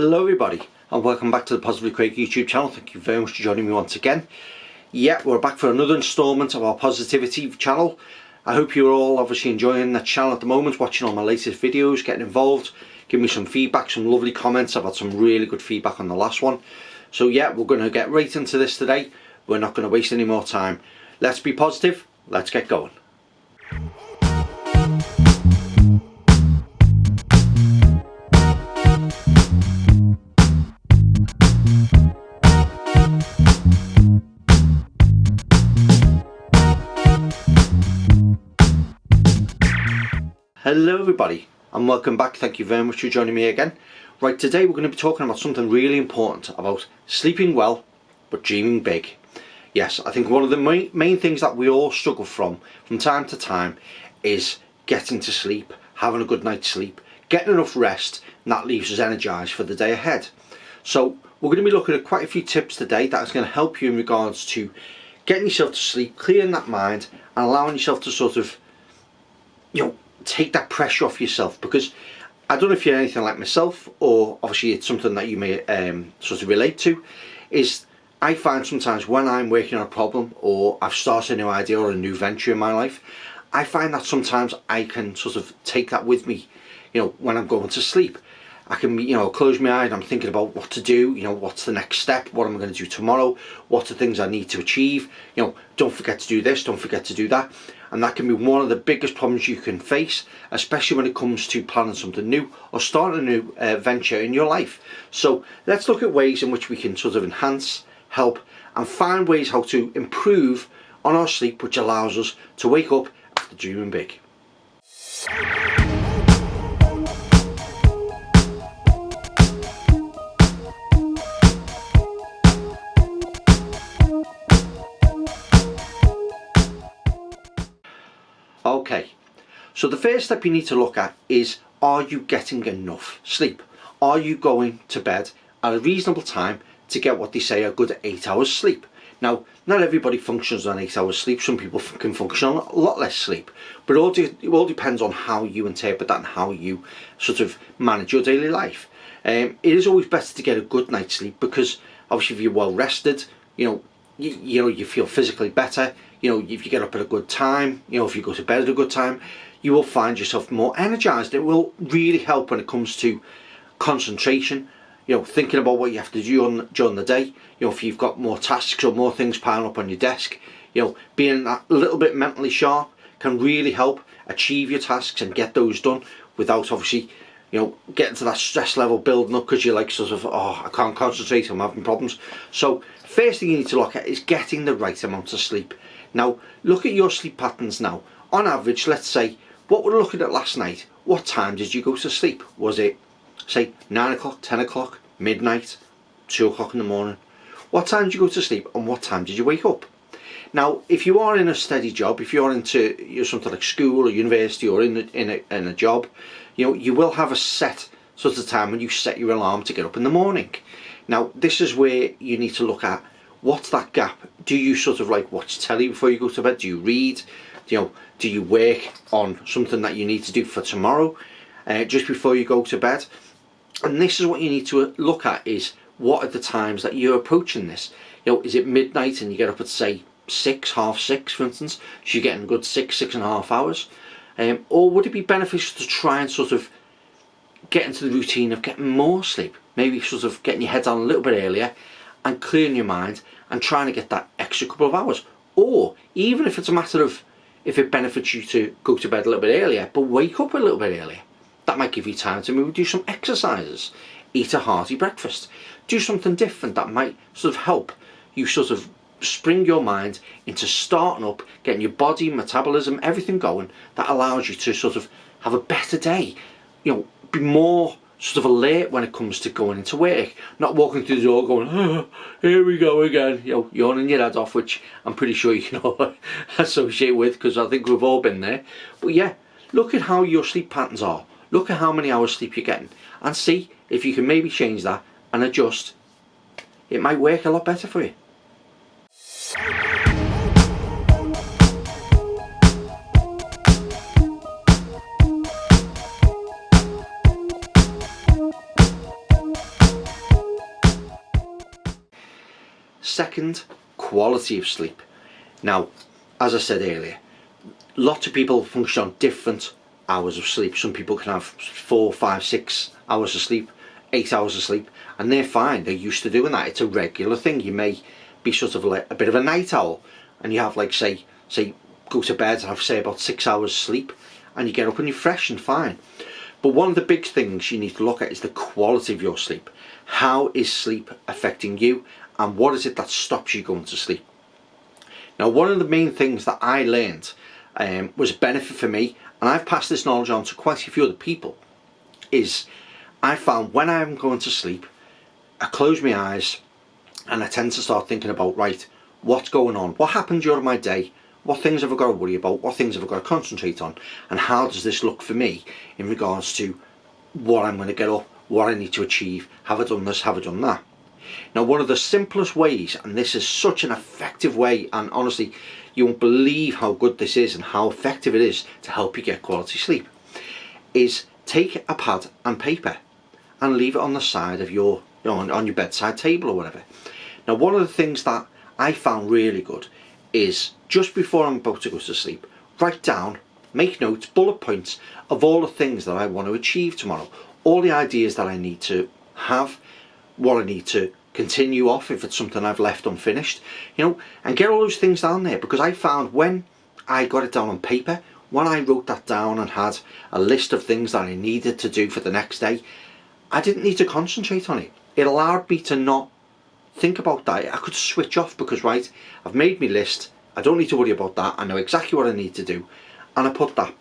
Hello everybody and welcome back to the Positively Craig YouTube channel. Thank you very much for joining me once again. Yeah, we're back for another instalment of our positivity channel. I hope you're all obviously enjoying the channel at the moment, watching all my latest videos, getting involved, giving me some feedback, some lovely comments. I've had some really good feedback on the last one. So yeah, we're going to get right into this today. We're not going to waste any more time. Let's be positive, let's get going. Hello everybody and welcome back. Thank you very much for joining me again. Right, today we're going to be talking about something really important about sleeping well but dreaming big. Yes, I think one of the main things that we all struggle from time to time is getting to sleep, having a good night's sleep, getting enough rest, and that leaves us energized for the day ahead. So we're going to be looking at quite a few tips today that is going to help you in regards to getting yourself to sleep, clearing that mind and allowing yourself to sort of, take that pressure off yourself. Because I don't know if you're anything like myself, or obviously it's something that you may sort of relate to, is I find sometimes when I'm working on a problem or I've started a new idea or a new venture in my life, I find that sometimes I can sort of take that with me, when I'm going to sleep. I can, close my eyes and I'm thinking about what to do, what's the next step, what am I going to do tomorrow, what's the things I need to achieve, don't forget to do this, don't forget to do that. And that can be one of the biggest problems you can face, especially when it comes to planning something new or starting a new venture in your life. So let's look at ways in which we can sort of enhance, help and find ways how to improve on our sleep, which allows us to wake up after dreaming big. Okay, so the first step you need to look at is, are you getting enough sleep? Are you going to bed at a reasonable time to get what they say a good 8 hours sleep? Now, not everybody functions on 8 hours sleep. Some people can function on a lot less sleep, but it all depends on how you interpret that and how you sort of manage your daily life. It is always better to get a good night's sleep, because obviously if you're well rested, you feel physically better. If you get up at a good time, if you go to bed at a good time, you will find yourself more energized. It will really help when it comes to concentration, thinking about what you have to do during the day. If you've got more tasks or more things piling up on your desk, being a little bit mentally sharp can really help achieve your tasks and get those done without obviously getting to that stress level building up, because you're like sort of, oh, I can't concentrate, I'm having problems. So first thing you need to look at is getting the right amount of sleep. Now look at your sleep patterns now. On average, let's say, what we're looking at last night, what time did you go to sleep? Was it, say, 9 o'clock, 10 o'clock, midnight, 2 o'clock in the morning? What time did you go to sleep and what time did you wake up? Now if you are in a steady job, if you're into something like school or university or in a job, you will have a set sort of time when you set your alarm to get up in the morning. Now this is where you need to look at, what's that gap? Do you sort of like watch telly before you go to bed? Do you read? Do you work on something that you need to do for tomorrow just before you go to bed? And this is what you need to look at, is what are the times that you're approaching this? Is it midnight and you get up at, say, 6, half 6 for instance, so you're getting a good 6.5 hours? Or would it be beneficial to try and sort of get into the routine of getting more sleep? Maybe sort of getting your head down a little bit earlier and clearing your mind and trying to get that extra couple of hours. Or even if it's a matter of, if it benefits you to go to bed a little bit earlier but wake up a little bit earlier, that might give you time to maybe do some exercises, eat a hearty breakfast, do something different that might sort of help you sort of spring your mind into starting up, getting your body, metabolism, everything going, that allows you to sort of have a better day, be more sort of alert when it comes to going into work, not walking through the door going, oh, here we go again, yawning your head off, which I'm pretty sure you can all associate with, because I think we've all been there. But yeah, look at how your sleep patterns are, look at how many hours sleep you're getting, and see if you can maybe change that and adjust. It might work a lot better for you. second, quality of sleep. Now, as I said earlier, lots of people function on different hours of sleep. Some people can have 4, 5, 6 hours of sleep, 8 hours of sleep, and they're fine. They're used to doing that. It's a regular thing. You may be sort of like a bit of a night owl, and you have like say go to bed and have say about 6 hours sleep, and you get up and you're fresh and fine. But one of the big things you need to look at is the quality of your sleep. How is sleep affecting you, and what is it that stops you going to sleep? Now, one of the main things that I learned was a benefit for me, and I've passed this knowledge on to quite a few other people, is I found when I'm going to sleep, I close my eyes and I tend to start thinking about, right, what's going on? What happened during my day? What things have I got to worry about? What things have I got to concentrate on? And how does this look for me in regards to what I'm going to get up, what I need to achieve? Have I done this? Have I done that? Now, one of the simplest ways, and this is such an effective way, and honestly, you won't believe how good this is and how effective it is to help you get quality sleep, is take a pad and paper and leave it on the side of your, on your bedside table or whatever. Now, one of the things that I found really good is just before I'm about to go to sleep, write down, make notes, bullet points of all the things that I want to achieve tomorrow, all the ideas that I need to have, what I need to continue off if it's something I've left unfinished, and get all those things down there. Because I found when I got it down on paper, when I wrote that down and had a list of things that I needed to do for the next day, I didn't need to concentrate on it. It allowed me to not think about that. I could switch off because, right, I've made my list, I don't need to worry about that, I know exactly what I need to do, and I put that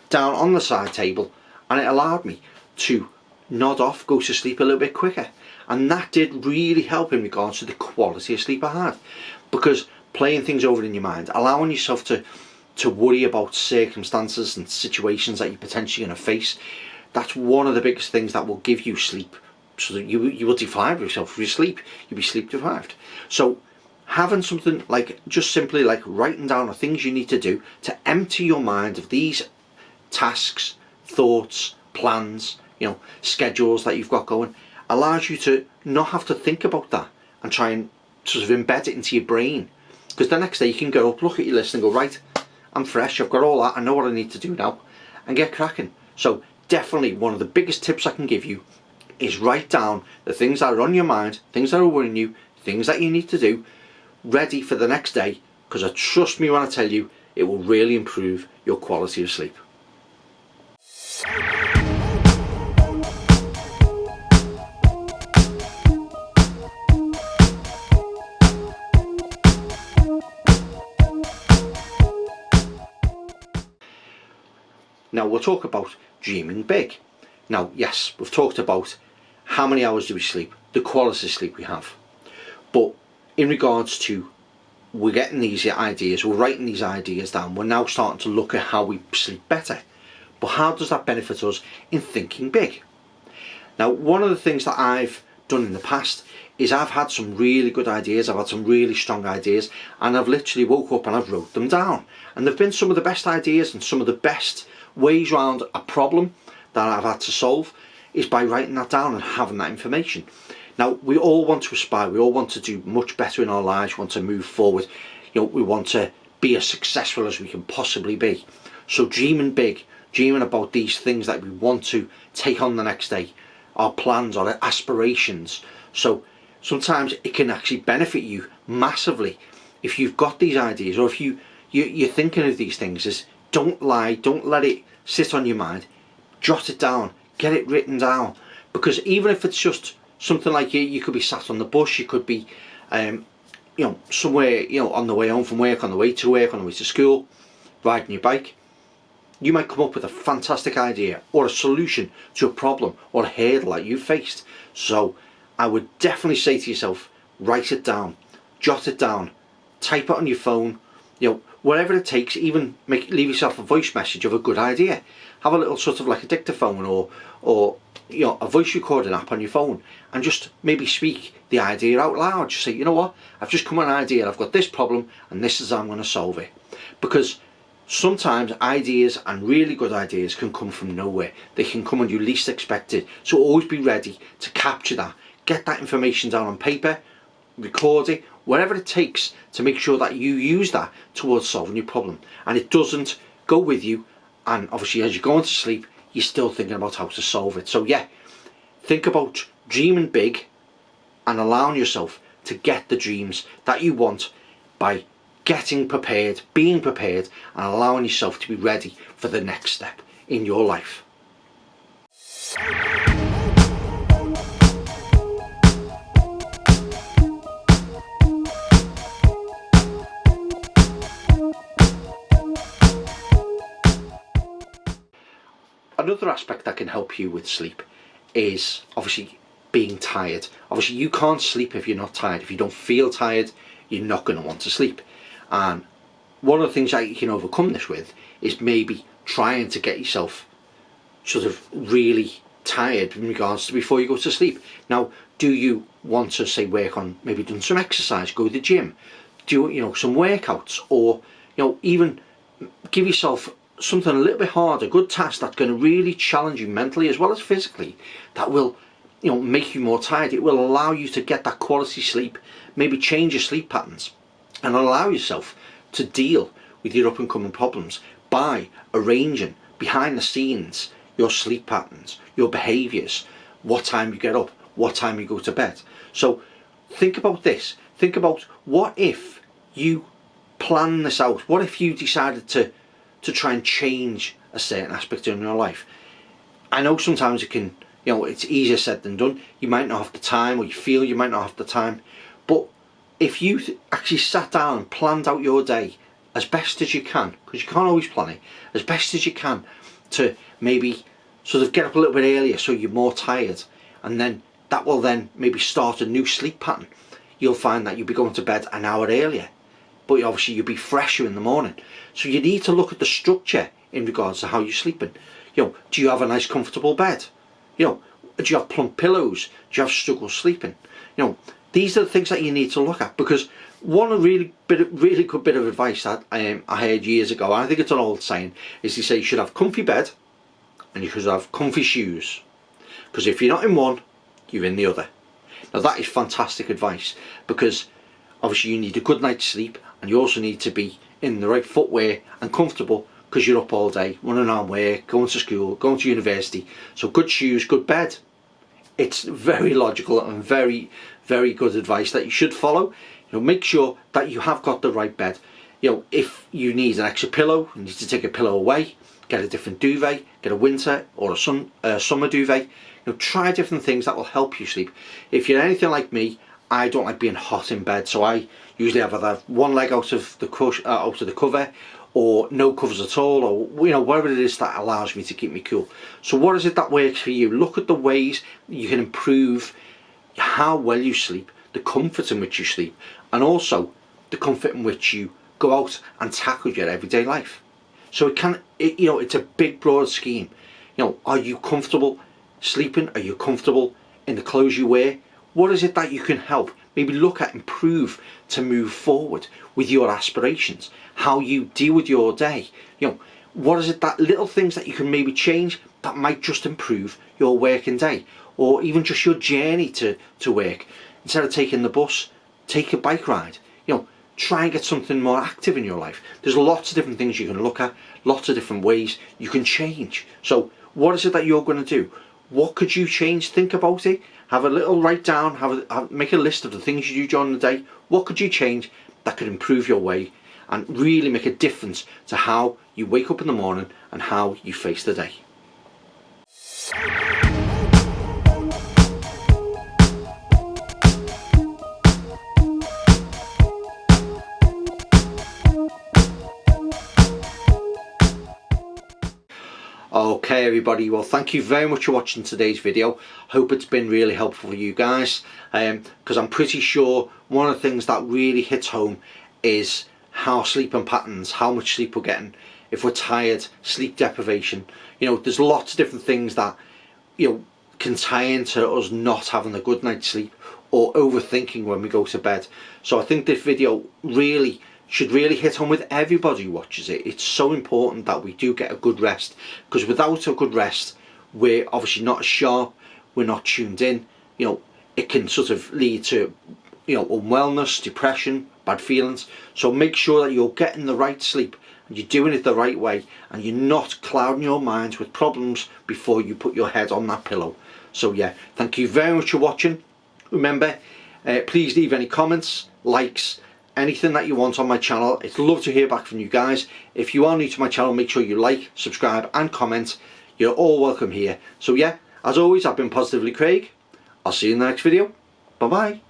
down on the side table, and it allowed me to nod off, go to sleep a little bit quicker. And that did really help in regards to the quality of sleep I had, because playing things over in your mind, allowing yourself to worry about circumstances and situations that you're potentially going to face, that's one of the biggest things that will give you sleep, so that you will deprive yourself of your sleep. You'll be sleep deprived. So having something like just simply like writing down the things you need to do to empty your mind of these tasks, thoughts, plans, schedules that you've got going, allows you to not have to think about that and try and sort of embed it into your brain. Because the next day you can go up, look at your list and go, right, I'm fresh, I've got all that, I know what I need to do now, and get cracking. So definitely one of the biggest tips I can give you is write down the things that are on your mind, things that are worrying you, things that you need to do, ready for the next day, because trust me when I tell you, it will really improve your quality of sleep. Now we'll talk about dreaming big. Now, yes, we've talked about how many hours do we sleep, the quality of sleep we have. But in regards to we're getting these ideas, we're writing these ideas down, we're now starting to look at how we sleep better. But how does that benefit us in thinking big? Now, one of the things that I've done in the past is I've had some really good ideas, I've had some really strong ideas, and I've literally woke up and I've wrote them down. And they've been some of the best ideas and some of the best ways around a problem that I've had to solve is by writing that down and having that information. Now, we all want to aspire, we all want to do much better in our lives, we want to move forward, we want to be as successful as we can possibly be. So dreaming big, dreaming about these things that we want to take on the next day, our plans, our aspirations. So sometimes it can actually benefit you massively if you've got these ideas, or if you're thinking of these things. Is don't lie, don't let it sit on your mind, jot it down, get it written down. Because even if it's just something like you could be sat on the bus, you could be somewhere, on the way home from work, on the way to work, on the way to school, riding your bike, you might come up with a fantastic idea or a solution to a problem or a hurdle that you faced. So I would definitely say to yourself, write it down, jot it down, type it on your phone, whatever it takes. Even leave yourself a voice message of a good idea. Have a little sort of like a dictaphone or a voice recording app on your phone, and just maybe speak the idea out loud. Just say, you know what, I've just come with an idea, I've got this problem and this is how I'm going to solve it. Because sometimes ideas, and really good ideas, can come from nowhere. They can come when you least expect it. So always be ready to capture that. Get that information down on paper, record it, whatever it takes to make sure that you use that towards solving your problem, and it doesn't go with you, and obviously as you're going to sleep you're still thinking about how to solve it. So yeah, think about dreaming big and allowing yourself to get the dreams that you want by getting prepared, being prepared, and allowing yourself to be ready for the next step in your life. Another aspect that can help you with sleep is obviously being tired. Obviously you can't sleep if you're not tired. If you don't feel tired, you're not going to want to sleep. And one of the things that you can overcome this with is maybe trying to get yourself sort of really tired in regards to before you go to sleep. Now, do you want to say work on maybe doing some exercise, go to the gym, do some workouts, or even give yourself something a little bit harder, a good task that's going to really challenge you mentally as well as physically, that will make you more tired. It will allow you to get that quality sleep, maybe change your sleep patterns, and allow yourself to deal with your up and coming problems by arranging behind the scenes your sleep patterns, your behaviours, what time you get up, what time you go to bed. So think about this. Think about, what if you plan this out? What if you decided to try and change a certain aspect in your life? I know sometimes it can, it's easier said than done. You might not have the time, or you feel you might not have the time. But if you actually sat down and planned out your day as best as you can, because you can't always plan it, as best as you can, to maybe sort of get up a little bit earlier so you're more tired, and then that will then maybe start a new sleep pattern. You'll find that you'll be going to bed an hour earlier, but obviously you'll be fresher in the morning. So you need to look at the structure in regards to how you're sleeping. Do you have a nice comfortable bed? Do you have plump pillows? Do you have struggle sleeping? These are the things that you need to look at, because one really good bit of advice that I heard years ago, and I think it's an old saying, is they say you should have comfy bed and you should have comfy shoes, because if you're not in one, you're in the other. Now that is fantastic advice, because obviously you need a good night's sleep, and you also need to be in the right footwear and comfortable, because you're up all day running around work, going to school, going to university. So good shoes, good bed. It's very logical and very good advice that you should follow. Make sure that you have got the right bed. If you need an extra pillow, you need to take a pillow away, get a different duvet, get a winter or a summer duvet. Try different things that will help you sleep. If you're anything like me, I don't like being hot in bed, so I usually have either one leg out of the cover, or no covers at all, or whatever it is that allows me to keep me cool. So what is it that works for you? Look at the ways you can improve how well you sleep, the comfort in which you sleep, and also the comfort in which you go out and tackle your everyday life. So it's a big broad scheme. Are you comfortable sleeping? Are you comfortable in the clothes you wear? What is it that you can help maybe look at, improve, to move forward with your aspirations, how you deal with your day? What is it that little things that you can maybe change that might just improve your working day, or even just your journey to work? Instead of taking the bus, take a bike ride. Try and get something more active in your life. There's lots of different things you can look at, lots of different ways you can change. So what is it that you're going to do? What could you change? Think about it. Have a little write down, make a list of the things you do during the day. What could you change that could improve your way and really make a difference to how you wake up in the morning and how you face the day? Okay everybody, well thank you very much for watching today's video. Hope it's been really helpful for you guys, because I'm pretty sure one of the things that really hits home is how sleeping patterns, how much sleep we're getting, if we're tired, sleep deprivation. There's lots of different things that can tie into us not having a good night's sleep, or overthinking when we go to bed. So I think this video should really hit home with everybody who watches it. It's so important that we do get a good rest, because without a good rest, we're obviously not as sharp, we're not tuned in. It can sort of lead to unwellness, depression, bad feelings. So make sure that you're getting the right sleep and you're doing it the right way, and you're not clouding your mind with problems before you put your head on that pillow. So yeah, thank you very much for watching. Remember, please leave any comments, likes, anything that you want on my channel. It's love to hear back from you guys. If you are new to my channel, make sure you like, subscribe and comment. You're all welcome here. So yeah, as always, I've been Positively Craig. I'll see you in the next video. Bye bye.